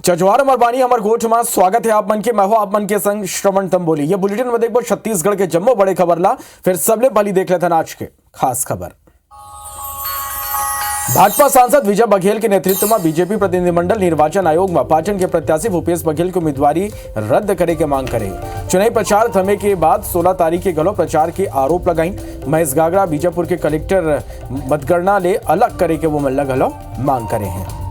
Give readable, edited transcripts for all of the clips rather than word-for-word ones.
जजवार मरबानी अमर गोठ में स्वागत है आप मन के। मैं हूं आप मन के संग श्रवण तंबोली। ये बुलेटिन में देखो छत्तीसगढ़ के जम्मो बड़े खबर ला। फिर सबले पहली देख लेते हैं आज के खास खबर। भाजपा सांसद विजय बघेल के नेतृत्व में बीजेपी प्रतिनिधिमंडल निर्वाचन आयोग में पाटन के प्रत्याशी भूपेश बघेल की उम्मीदवारी रद्द करे के मांग करे। चुनावी प्रचार थमे के बाद 16 तारीख के गलो प्रचार के आरोप लगाई। महेश गागड़ा बीजापुर के कलेक्टर मतगणना ले अलग करे के वो मल्ला गलो मांग करे हैं।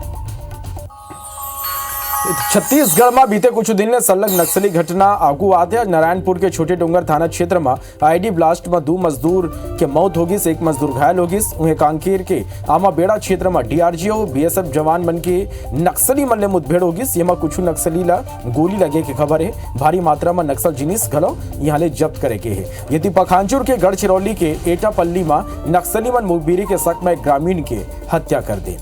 छत्तीसगढ़ में बीते कुछ दिन में संलग्न नक्सली घटना आगू आते। नारायणपुर के छोटे डोंगर थाना क्षेत्र में आईडी ब्लास्ट में 2 मजदूर के मौत होगी, 1 मजदूर घायल होगी। उन्हें कांकेर के आमाबेड़ा क्षेत्र में डीआरजीओ बीएसएफ जवान मन के नक्सली मन ले मुठभेड़ होगी। यहाँ कुछ नक्सली ला गोली लगे की खबर है। भारी मात्रा में नक्सल जिनिस घलो यहाँ ले जब्त करे के है। यदि पखांजूर के गढ़चिरौली के एटापल्ली में नक्सली मन मुखबिरी के शक में ग्रामीण के हत्या कर दे।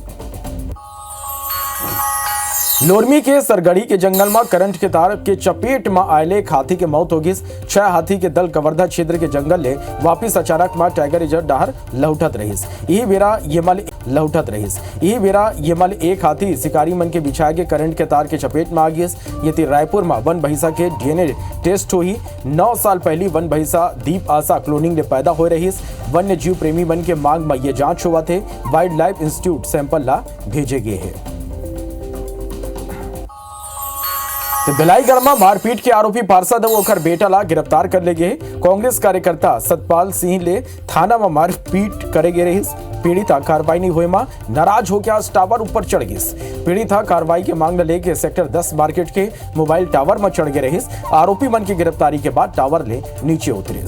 लोरमी के सरगढ़ी के जंगल में करंट के तार के चपेट में आये एक हाथी के मौत होगी। 6 हाथी के दल कवर्धा क्षेत्र के जंगल ले वापिस अचानक में टाइगर रिजर्व डाहर लौटत रहीस। यही बेरा ये मल एक हाथी शिकारी मन के बिछाए के करंट के तार के चपेट में आ गई। ये रायपुर में वन भैंसा के डीएनए टेस्ट हुई। 9 साल पहली वन भैंसा दीप आशा क्लोनिंग ले पैदा हो रही। वन्य जीव प्रेमी मन के मांग में ये जांच हुआ थे। वाइल्ड लाइफ इंस्टीट्यूट सैंपल ला भेजे गए हैं। भिलाईगढ़ में मारपीट के आरोपी पार्षद ओकर बेटा ला गिरफ्तार कर ले गए। कांग्रेस कार्यकर्ता सतपाल सिंह ले थाना में मारपीट करे गए रही। पीड़िता कार्रवाई नहीं हुए में नाराज होकर आज टावर ऊपर चढ़ गई। पीड़िता कार्रवाई के मांग लेके सेक्टर 10 मार्केट के मोबाइल टावर में चढ़ गए रही। आरोपी मन की गिरफ्तारी के बाद टावर ले नीचे उतरे।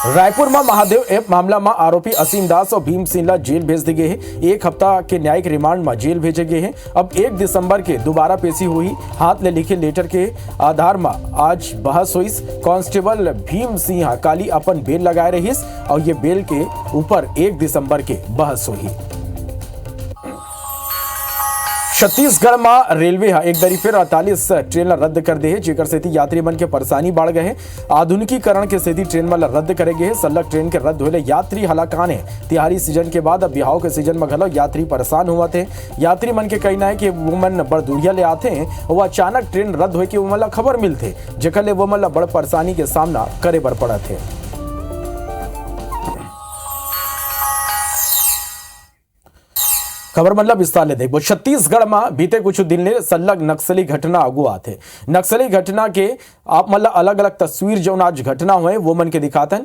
रायपुर में महादेव ऐप मामला में आरोपी असीम दास और भीम सिंह जेल भेज दिए गए हैं। 1 हफ्ता के न्यायिक रिमांड में जेल भेजे गए हैं। अब 1 दिसंबर के दोबारा पेशी हुई। हाथ ले लिखे लेटर के आधार में आज बहस हुई। कांस्टेबल भीम सिंह काली अपन बेल लगाए रही और ये बेल के ऊपर 1 दिसंबर के बहस हुई। छत्तीसगढ़ में रेलवे एक दरी फिर 48 ट्रेन रद्द कर दे है, जेकर सेती यात्री मन के परेशानी बढ़ गए हैं। आधुनिकीकरण के सेती ट्रेन में रद्द करे गए। सलग ट्रेन के रद्द होले यात्री हलाकान है। तिहारी सीजन के बाद अब बिहाव के सीजन में घलो यात्री परेशान हुआ थे। यात्री मन के कहना है कि वो मन बड़ दूरिया ले आते हैं और अचानक ट्रेन रद्द होए के वो मन खबर मिलते, जेकर ले वो मन बड़ परेशानी के सामना करे बर पड़ा थे। खबर मतलब विस्तार ले देखो। छत्तीसगढ़ में बीते कुछ दिन ले संलग्न नक्सली घटना आगू आते। नक्सली घटना के आप मतलब अलग अलग तस्वीर जो आज घटना हुए वो मन के दिखाते।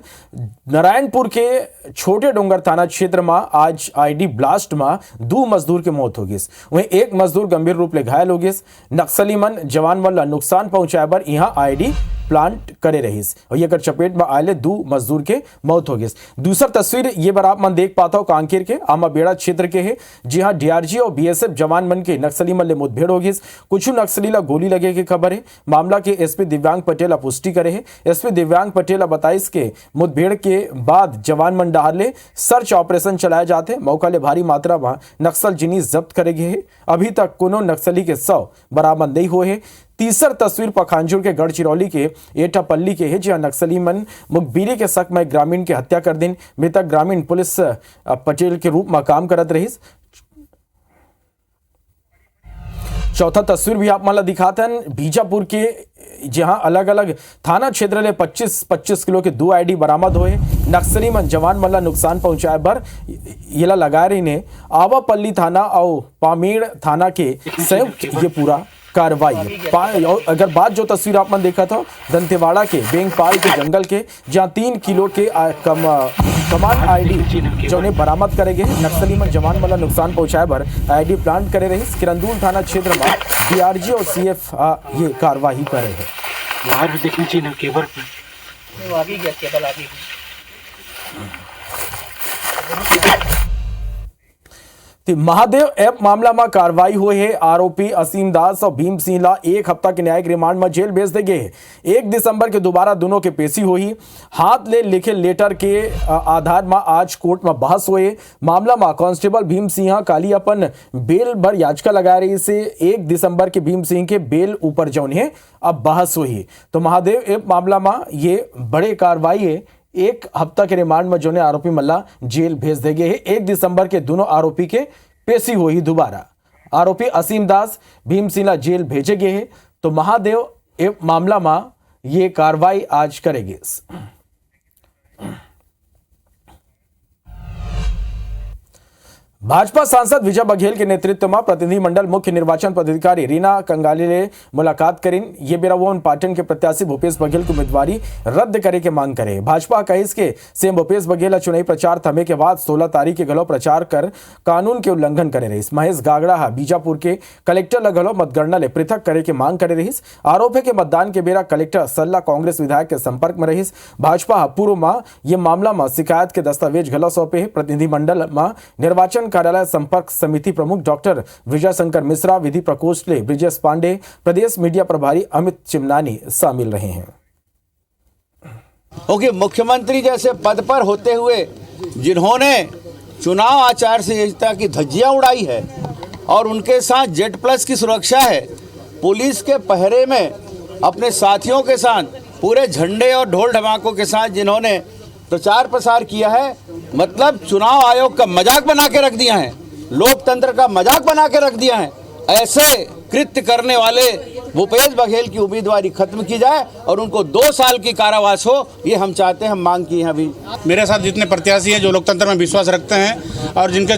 नारायणपुर के छोटे डोंगर थाना क्षेत्र में आज आईडी ब्लास्ट में 2 मजदूर के मौत हो गई। वहीं 1 मजदूर गंभीर रूप ले घायल हो गए। नक्सली मन जवान मन नुकसान पहुंचाए बर यहाँ आईडी प्लांट करे रहीस और ये चपेट में आये 2 मजदूर के मौत हो गई। दूसरा तस्वीर ये बार आप मन देख पाता हो कांकेर के आमाबेड़ा क्षेत्र के है, जी हाँ डीआरजी और बीएसएफ जवान मन के नक्सली मन ले मुठभेड़ हो गई। कुछ नक्सली ला गोली लगे की खबर है। मामला के एसपी दिव्यांग पटेल पुष्टि करे है। एसपी दिव्यांग पटेल बताइस के मुठभेड़ के बाद जवान मन डाहर ले सर्च ऑपरेशन चलाए जाते। मौका ले भारी मात्रा में नक्सल जिनिस जब्त करे गए है। अभी तक कोनो नक्सली के 100 बरामद नहीं हुए है। तीसर तस्वीर पखांजूर के गढ़चिरौली के एटापल्ली के है, जहां नक्सली मन मुखबिरी के शक में ग्रामीण के हत्या कर दिन। मृतक ग्रामीण पुलिस पटेल के रूप में काम करत रही। चौथा तस्वीर भी आप मला दिखाते हैं बीजापुर के, जहां अलग अलग थाना क्षेत्र ले 25 किलो के 2 आईडी बरामद हुए। नक्सली मन जवान मला नुकसान पहुंचाए बर येला लगा रही ने। आवापल्ली थाना और पामेड़ थाना के संयुक्त ये पूरा कार्रवाई। अगर बात जो तस्वीर आप मन देखा था दंतेवाड़ा के बेंगपाल के जंगल के, जहां 3 किलो के कमान आईडी जो बरामद करे गए। नक्सली मन जवान वाला नुकसान पहुंचाए बर आईडी प्लांट करे रही। किरंदुल थाना क्षेत्र में डीआरजी और सीएफ ये कार्रवाई करे है। बाहर देखना चाहिए ना केबल महादेव ऐप मामला में कार्रवाई हुई है। आरोपी असीम दास और भीम सिंह ला 1 हफ्ता के न्यायिक रिमांड में जेल भेज दे गए। 1 दिसंबर के दोबारा दोनों के पेशी हुई। हाथ ले लिखे लेटर के आधार में आज कोर्ट में बहस हुई। मामला में कांस्टेबल भीम सिंह काली अपन बेल भर याचिका लगा रही से 1 दिसंबर के भीम सिंह के बेल ऊपर जौन है अब बहस हुई। तो महादेव ऐप मामला में ये बड़े कार्रवाई है। 1 हफ्ता के रिमांड में जो ने आरोपी मल्ला जेल भेज दे गए हैं। 1 दिसंबर के दोनों आरोपी के पेशी हुई दोबारा। आरोपी असीम दास भीमसिला जेल भेजे गए हैं। तो महादेव ए मामला में ये कार्रवाई आज करेगी। भाजपा सांसद विजय बघेल के नेतृत्व में प्रतिनिधिमंडल मुख्य निर्वाचन पदाधिकारी रीना कंगाली ने मुलाकात करी। ये बेरावन पाटन के प्रत्याशी भूपेश बघेल की उम्मीदवारी रद्द करे के मांग करे। भाजपा कहिस के सीएम भूपेश बघेल चुनावी प्रचार थमे के बाद 16 तारीख के गलो प्रचार कर कानून के उल्लंघन करे रहीस। महेश गागड़ा बीजापुर के कलेक्टर लगलो मतगणना ले पृथक करे के मांग करे रहीस। आरोप है कि मतदान के बेरा कलेक्टर सल्ला कांग्रेस विधायक के संपर्क में रहीस। भाजपा पूर्व में यह मामला में शिकायत के दस्तावेज गलो सौंपे। प्रतिनिधिमंडल में निर्वाचन कार्यालय संपर्क समिति प्रमुख डॉक्टर विजय शंकर मिश्रा, विधि प्रकोष्ठ ले ब्रिजेश पांडे, प्रदेश मीडिया प्रभारी अमित चिमनानी शामिल रहे हैं। क्योंकि मुख्यमंत्री जैसे पद पर होते हुए जिन्होंने चुनाव आचार संहिता की धज्जियां उड़ाई है और उनके साथ जेड+ की सुरक्षा है, पुलिस के पहरे में अपने साथियों के साथ पूरे झंडे और ढोल ढमाकों के साथ जिन्होंने प्रचार प्रसार किया है, मतलब चुनाव आयोग का मजाक बना के रख दिया है, लोकतंत्र का मजाक बना के रख दिया है। ऐसे कृत्य करने वाले भूपेश बघेल की उम्मीदवारी खत्म की जाए और उनको 2 साल की कारावास हो, ये हम चाहते हैं, हम मांग की है। अभी मेरे साथ जितने प्रत्याशी हैं जो लोकतंत्र में विश्वास रखते हैं और जिनके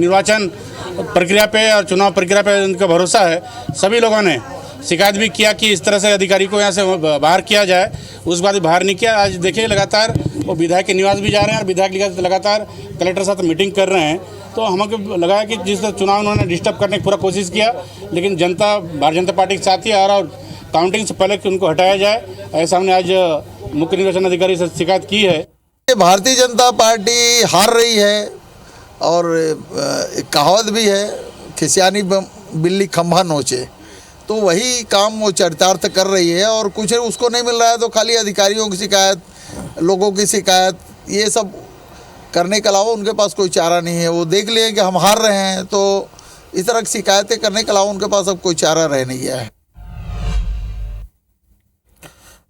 निर्वाचन प्रक्रिया पे और चुनाव प्रक्रिया पे उनका भरोसा है, सभी लोगों ने शिकायत भी किया कि इस तरह से अधिकारी को यहाँ से बाहर किया जाए, उस बात बाहर नहीं किया। आज देखिए लगातार वो विधायक के निवास भी जा रहे हैं और विधायक लगातार कलेक्टर साथ मीटिंग कर रहे हैं। तो हमको लगा कि जिस चुनाव उन्होंने डिस्टर्ब करने की पूरा कोशिश किया, लेकिन जनता भारतीय जनता पार्टी के साथ ही और काउंटिंग से पहले कि उनको हटाया जाए, ऐसा हमने आज मुख्य निर्वाचन अधिकारी से शिकायत की है। भारतीय जनता पार्टी हार रही है और एक कहावत भी है, खिसियानी बिल्ली खंभा नोचे, तो वही काम वो चरितार्थ कर रही है और कुछ उसको नहीं मिल रहा है तो खाली अधिकारियों की शिकायत, लोगों की शिकायत, ये सब करने के अलावा उनके पास कोई चारा नहीं है। वो देख लिए कि हम हार रहे हैं तो इस तरह की शिकायतें करने के अलावा उनके पास अब कोई चारा रह नहीं गया है।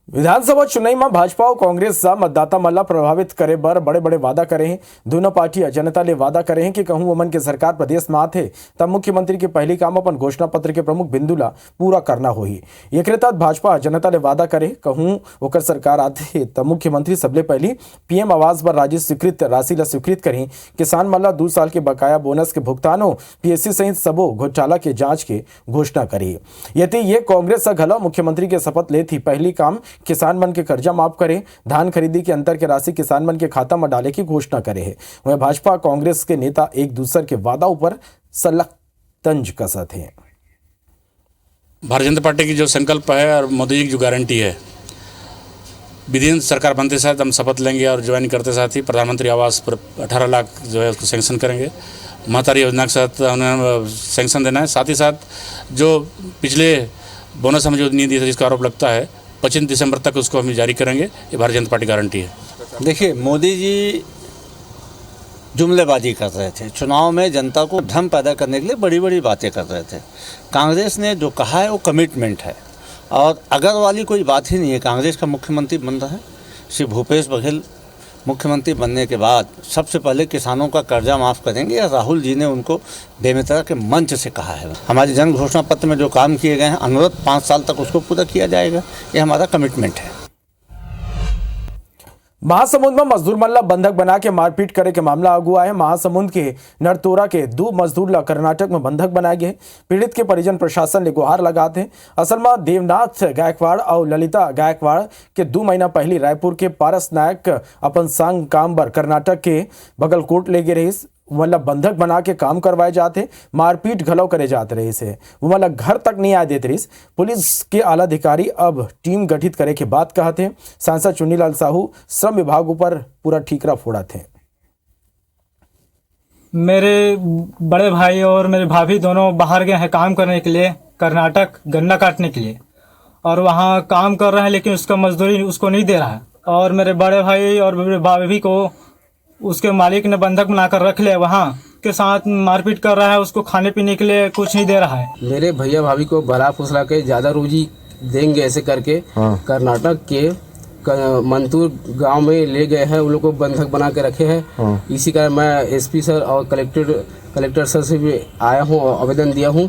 विधानसभा चुनाव में भाजपा और कांग्रेस सा मतदाता मल्ला प्रभावित करे बर बड़े बड़े वादा करे हैं। दोनों पार्टियां जनता ले वादा करे हैं कि कहूं वमन के सरकार प्रदेश में आते तब मुख्यमंत्री के पहली काम अपन घोषणा पत्र के प्रमुख बिंदुला पूरा करना होही। एक तहत भाजपा जनता ले वादा करे कहूं ओकर सरकार आते तब मुख्यमंत्री सबले पहली पीएम आवास पर राज्य स्वीकृत राशि ला स्वीकृत करें। किसान मल्ला 2 साल के बकाया बोनस के भुगतानों पीएससी सहित सबो घोटाला के जांच के घोषणा करी। यदि ये कांग्रेस घला मुख्यमंत्री के शपथ ले थी पहली काम किसान मन के कर्जा माफ करे, धान खरीदी के अंतर के राशि किसान मन के खाता में डाले की घोषणा करे है। वह भाजपा कांग्रेस के नेता एक दूसरे के वादा ऊपर सलग तंज कसत हैं। भारतीय जनता पार्टी की जो संकल्प है और मोदी जी की जो गारंटी है, विधिन सरकार बनते साथ हम शपथ लेंगे और ज्वाइन करते साथ ही प्रधानमंत्री आवास पर 18 लाख जो है उसको सैंक्शन करेंगे। महतारी योजना के साथ उन्हें सैंक्शन देना है। साथ ही साथ जो पिछले बोनस हमें जो नहीं दिया था जिसका आरोप लगता है 25 दिसंबर तक उसको हम जारी करेंगे। ये भारतीय जनता पार्टी गारंटी है। देखिए, मोदी जी जुमलेबाजी कर रहे थे, चुनाव में जनता को भ्रम पैदा करने के लिए बड़ी बड़ी बातें कर रहे थे। कांग्रेस ने जो कहा है वो कमिटमेंट है और अगर वाली कोई बात ही नहीं है। कांग्रेस का मुख्यमंत्री बन रहा है श्री भूपेश बघेल। मुख्यमंत्री बनने के बाद सबसे पहले किसानों का कर्जा माफ़ करेंगे। राहुल जी ने उनको बेमित्रा के मंच से कहा है। हमारे जन घोषणा पत्र में जो काम किए गए हैं अनुरोध 5 साल तक उसको पूरा किया जाएगा, ये हमारा कमिटमेंट है। महासमुंद में मजदूर मल्ला बंधक बना के मारपीट करे के मामला अगुआ है। महासमुंद के नरतोरा के 2 मजदूर ला कर्नाटक में बंधक बनाए गए। पीड़ित के परिजन प्रशासन ने गुहार लगाते हैं। असल में देवनाथ गायकवाड़ और ललिता गायकवाड़ के 2 महीना पहले रायपुर के पारस नायक अपन सांग काम बर कर्नाटक के बगलकोट ले गए रही। मतलब बंधक बना के काम करवाए जाते, मारपीट घलो करे जाते रही से। वो मतलब घर तक नहीं आए देते रही। पुलिस के आला अधिकारी अब टीम गठित करे के बात कहते। सांसद चुन्नीलाल साहू श्रम विभाग ऊपर पूरा ठीकरा फोड़ा थे। मेरे बड़े भाई और मेरे भाभी दोनों बाहर गए हैं काम करने के लिए, कर्नाटक गन्ना काटने के लिए, और वहाँ काम कर रहे हैं लेकिन उसका मजदूरी उसको नहीं दे रहा है। और मेरे बड़े भाई और मेरे भाभी को उसके मालिक ने बंधक बनाकर रख लिया, वहाँ के साथ मारपीट कर रहा है, उसको खाने पीने के लिए कुछ नहीं दे रहा है। मेरे भैया भाभी को भला फुसला के ज़्यादा रोजी देंगे ऐसे करके कर्नाटक के मंतूर गांव में ले गए हैं। उन लोग को बंधक बना के रखे हैं। इसी कारण मैं एसपी सर और कलेक्टर सर से भी आया हूँ, आवेदन दिया हूँ।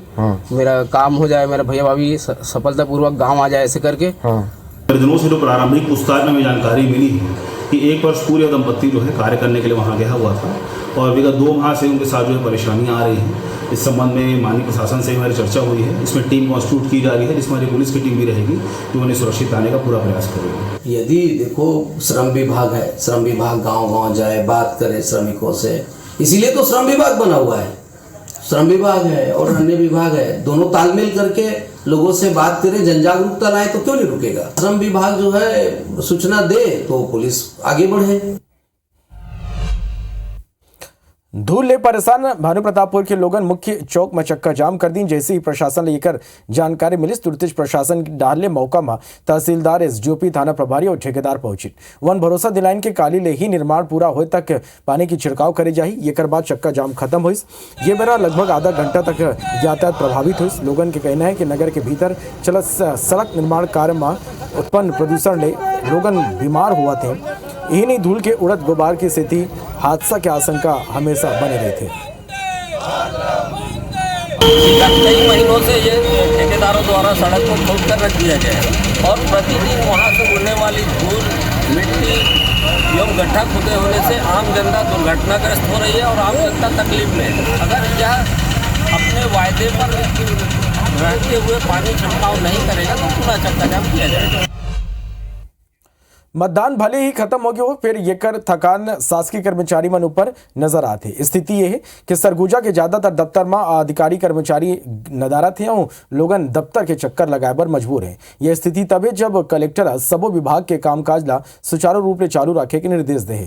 मेरा काम हो जाए, मेरा भैया भाभी सफलतापूर्वक गांव आ जाए, ऐसे करके। परिजनों से जो प्रारंभिक पूछताछ में हमें जानकारी मिली है कि 1 वर्ष पूर्व यह दंपत्ति जो है कार्य करने के लिए वहाँ गया हुआ था और विगत 2 माह से उनके साथ जो है परेशानियाँ आ रही हैं। इस संबंध में माननीय प्रशासन से हमारी चर्चा हुई है। इसमें टीम कॉन्स्टिट्यूट की जा रही है, जिसमें हमारी पुलिस की टीम भी रहेगी जो उन्हें सुरक्षित लाने का पूरा प्रयास करेगी। यदि देखो श्रम विभाग है, श्रम विभाग गांव-गांव जाए, बात करे श्रमिकों से, इसीलिए तो श्रम विभाग बना हुआ है। श्रम विभाग है और अन्य विभाग है, दोनों तालमेल करके लोगों से बात करें, जन जागरूकता लाए तो क्यों नहीं रुकेगा। श्रम विभाग जो है सूचना दे तो पुलिस आगे बढ़े। धूल ले परेशान भानु प्रतापपुर के लोगन मुख्य चौक में चक्का जाम कर दी। जैसे ही प्रशासन लेकर जानकारी मिली, तुरंत प्रशासन डाले मौका में तहसीलदार, एसडीओपी, थाना प्रभारी और ठेकेदार पहुंची। वन भरोसा दिलाइन के काली ले ही निर्माण पूरा होए तक पानी की छिड़काव करे जाही। एक बाद चक्का जाम खत्म हुई। ये बेरा लगभग आधा घंटा तक यातायात प्रभावित हुई। लोगन के कहना है कि नगर के भीतर चलत सड़क निर्माण कार्य में उत्पन्न प्रदूषण ले लोगन बीमार हुआ थे। यही नहीं, धूल के उड़द गुबार की स्थिति हादसा की आशंका हमेशा बने रहे थे। कई महीनों से ये ठेकेदारों द्वारा सड़क को खोद कर रख दिया गया है और प्रतिदिन वहाँ से उड़ने वाली धूल, मिट्टी एवं गड्ढा खुदे होने से आम जनता दुर्घटनाग्रस्त हो रही है और आम जनता तकलीफ में है। अगर यह अपने वायदे पर रहते हुए पानी छिड़काव नहीं करेगा तो पूरा चक्का जाम किया जाएगा। मतदान भले ही खत्म हो गया हो, फिर ये कर थकान शासकीय कर्मचारी मन ऊपर नजर आते। स्थिति ये है कि सरगुजा के ज्यादातर दफ्तर में अधिकारी कर्मचारी नदारत हैं और लोगन दफ्तर के चक्कर लगाए पर मजबूर हैं। यह स्थिति तब है जब कलेक्टर सबो विभाग के कामकाज ला सुचारू रूप से चालू रखे के निर्देश दे।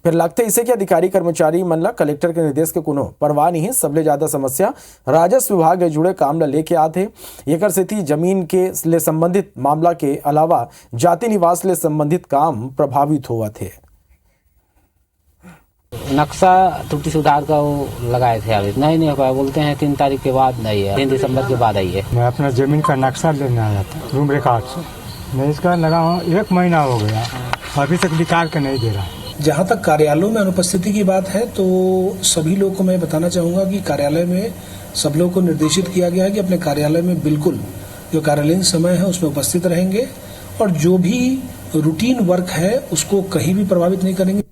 फिर लगते इसे कि अधिकारी कर्मचारी मन ला कलेक्टर के निर्देश के कोनो परवाह नहीं है। सबले ज्यादा समस्या राजस्व विभाग के जुड़े काम ला लेके आते। एक स्थिति जमीन के ले संबंधित मामला के अलावा जाति निवास ले संबंधित काम प्रभावित हुआ थे। नक्शा त्रुटि सुधार का वो लगाए थे, अभी नहीं हो पाया। बोलते हैं 3 तारीख के बाद नहीं है, 3 दिसंबर के बाद आई है। मैं अपना जमीन का नक्शा लेने आया था रूम रिकॉर्ड से। मैं इसका लगा 1 महीना हो गया, अभी तक निकाल के नहीं दे रहा। जहाँ तक कार्यालयों में अनुपस्थिति की बात है तो सभी लोगों को मैं बताना चाहूँगा कि कार्यालय में सब लोगों को निर्देशित किया गया है कि अपने कार्यालय में बिल्कुल जो कार्यालयीन समय है उसमें उपस्थित रहेंगे और जो भी रूटीन वर्क है उसको कहीं भी प्रभावित नहीं करेंगे।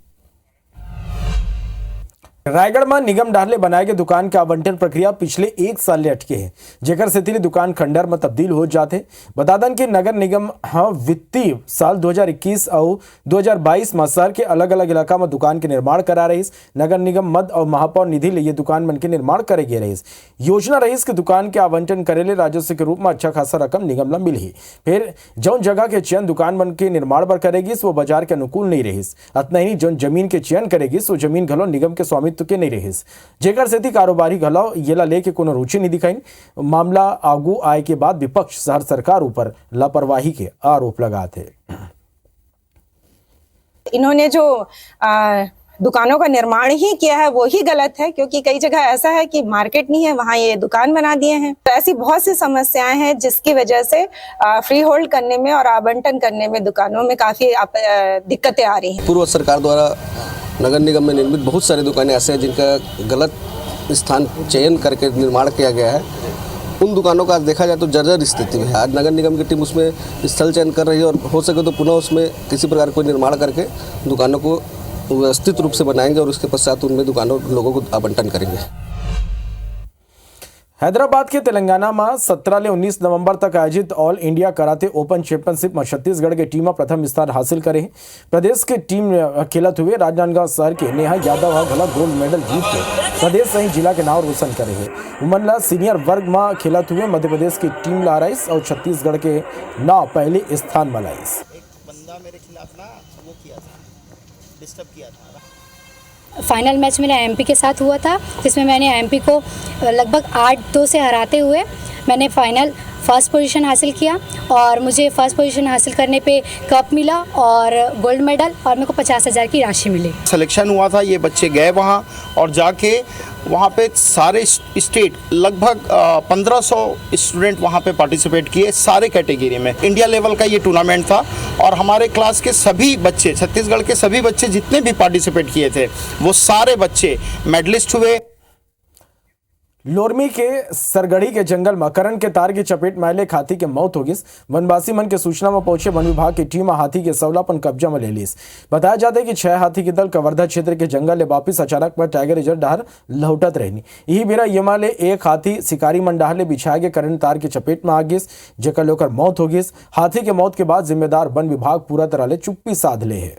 रायगढ़ में निगम डाले बनाए गए दुकान के आवंटन प्रक्रिया पिछले 1 साल ले अटके है, जेकर से दुकान खंडर में तब्दील हो जाते। बता दें कि नगर निगम वित्तीय साल 2021 और 2022 में शहर के अलग अलग इलाका में दुकान के निर्माण करा रही। नगर निगम मद और महापौर निधि ले ये दुकान बन के निर्माण करे गए रही। योजना रही कि दुकान के आवंटन करे ले राजस्व के रूप में अच्छा खासा रकम निगम ला मिली। फिर जौन जगह के चयन दुकान बन के निर्माण पर करेगी वो बाजार के अनुकूल नहीं रही। अतना ही जौन जमीन के चयन करेगी वो जमीन घलो निगम के स्वामित्व के नहीं रही। जेकर से कारोबारी घलाव येला लेके कोनो रुचि नहीं दिखाई। मामला आगू आए के बाद विपक्ष शहर सरकार ऊपर लापरवाही के आरोप लगाते। इन्होंने जो दुकानों का निर्माण ही किया है वो ही गलत है, क्योंकि कई जगह ऐसा है कि मार्केट नहीं है, वहाँ ये दुकान बना दिए हैं। तो ऐसी बहुत सी समस्याएं हैं जिसकी वजह से फ्री होल्ड करने में और आवंटन करने में दुकानों में काफी दिक्कतें आ रही हैं। पूर्व सरकार द्वारा नगर निगम में निर्मित बहुत सारी दुकानें ऐसे हैं जिनका गलत स्थान चयन करके निर्माण किया गया है। उन दुकानों का आज देखा जाए तो जर्जर स्थिति में है। आज नगर निगम की टीम उसमें स्थल चयन कर रही है और हो सके तो पुनः उसमें किसी प्रकार कोई निर्माण करके दुकानों को व्यवस्थित रूप से बनाएंगे और उसके पश्चात उनमें दुकानों लोगों को आवंटन करेंगे। हैदराबाद के तेलंगाना में 17 से 19 नवंबर तक आयोजित all India karate open championship में छत्तीसगढ़ की टीम प्रथम स्थान हासिल करे। प्रदेश की टीम खेलते हुए राजनांदगांव शहर के नेहा यादव भला गोल्ड मेडल जीत के प्रदेश सहित जिला के नाम रोशन करे है। वुमन ला सीनियर वर्ग में खेलते हुए मध्य प्रदेश की टीम ला राइस और छत्तीसगढ़ के नाव पहले स्थान में लाइस। फाइनल मैच मेरा एमपी के साथ हुआ था, जिसमें मैंने एमपी को लगभग 8-2 से हराते हुए मैंने फाइनल फर्स्ट पोजीशन हासिल किया और मुझे फर्स्ट पोजीशन हासिल करने पे कप मिला और गोल्ड मेडल और मेरे को 50,000 की राशि मिली। सिलेक्शन हुआ था, ये बच्चे गए वहाँ और जाके वहाँ पे सारे स्टेट लगभग 1500 स्टूडेंट वहाँ पे पार्टिसिपेट किए सारे कैटेगरी में। इंडिया लेवल का ये टूर्नामेंट था और हमारे क्लास के सभी बच्चे, छत्तीसगढ़ के सभी बच्चे जितने भी पार्टिसिपेट किए थे वो सारे बच्चे मेडलिस्ट हुए। लोरमी के सरगढ़ी के जंगल में करंट के तार की चपेट में आए हाथी के मौत हो गई। वनवासी मन के सूचना में पहुंचे वन विभाग की टीम हाथी के सवलापन कब्जा में ले ली। बताया जाता है कि 6 हाथी के दल कवर्धा क्षेत्र के जंगल ले वापिस अचानक में टाइगर रिजर्व डहर लौटत रहनी। यही बेरा यमा ले एक हाथी शिकारी मन डहर ले बिछाए गए करंट तार के चपेट में आ गई, जेकर लेकर मौत हो गई। हाथी के मौत के बाद जिम्मेदार वन विभाग पूरा तरह ले चुप्पी साध ले है।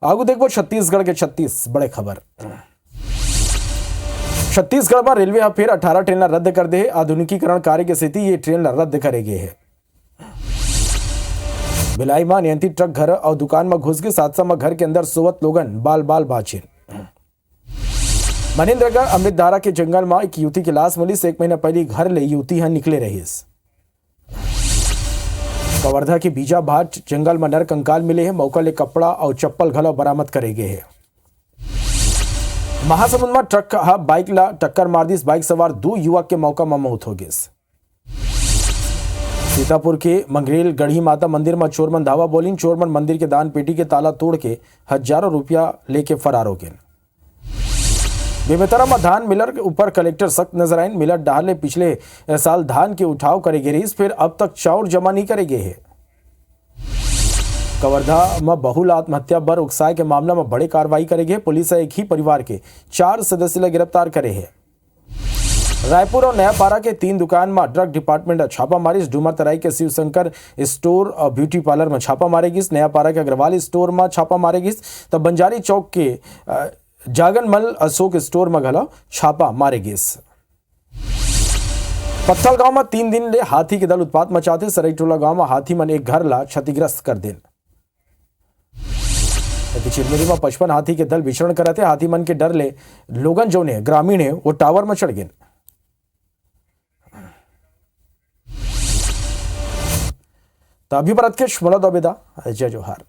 आगू देखो छत्तीसगढ़ के 36 बड़े खबर। छत्तीसगढ़ में रेलवे फिर 18 ट्रेन रद्द कर दे। आधुनिकीकरण कार्य की स्थिति ये ट्रेन रद्द करेगी है। भिलाई में नियंत्रित ट्रक घर और दुकान में घुस गए। हादसा में घर के अंदर सोवत लोगन बाल बाल बाचिन। मनेन्द्रगढ़ अमृतधारा के जंगल में एक युवती की लाश मिली। 1 महीना पहले घर ले युवती यहां निकले रही। कवर्धा के बीजा भाट जंगल में नर कंकाल मिले हैं। मौका ले कपड़ा और चप्पल घलो बरामद करे गए हैं। महासमुंद में ट्रक बाइक ला टक्कर मार दी। बाइक सवार 2 युवक के मौका में मौत हो गई। सीतापुर के मंगरेल गढ़ी माता मंदिर में चोरमन धावा बोलिन। चोरमन मंदिर के दान पेटी के ताला तोड़ के हजारों रुपया लेके फरार हो गए। बेमेतरा में धान मिलर के ऊपर कलेक्टर सख्त नजर आए। मिलर डाल ले पिछले साल धान के उठाव करेगे रही, फिर अब तक चाउर जमा नहीं करेगे है। कवर्धा में बहुल आत्महत्या बर उकसाए के मामला में बड़े कार्रवाई करेगी। पुलिस एक ही परिवार के 4 सदस्य गिरफ्तार करे हैं। रायपुर और नयापारा के 3 दुकान में ड्रग डिपार्टमेंट छापा मारी। डूमर तराई के शिवशंकर स्टोर और ब्यूटी पार्लर में छापा मारेगी। नयापारा के अग्रवाल स्टोर में छापा मारेगी। तब बंजारी चौक के जागनमल अशोक स्टोर में घला छापा मारेगी। पत्थल गांव में 3 दिन ले हाथी के दल उत्पात मचाते। सरईटोला गांव में हाथी मन एक घर ला क्षतिग्रस्त कर देन। चिरमिरी में 55 हाथी के दल विचरण करते। हाथी मन के डर ले लोगन जो ने ग्रामीण है वो टावर में चढ़ गए। तो अभी परत के शमला दोबेदा जय जोहार।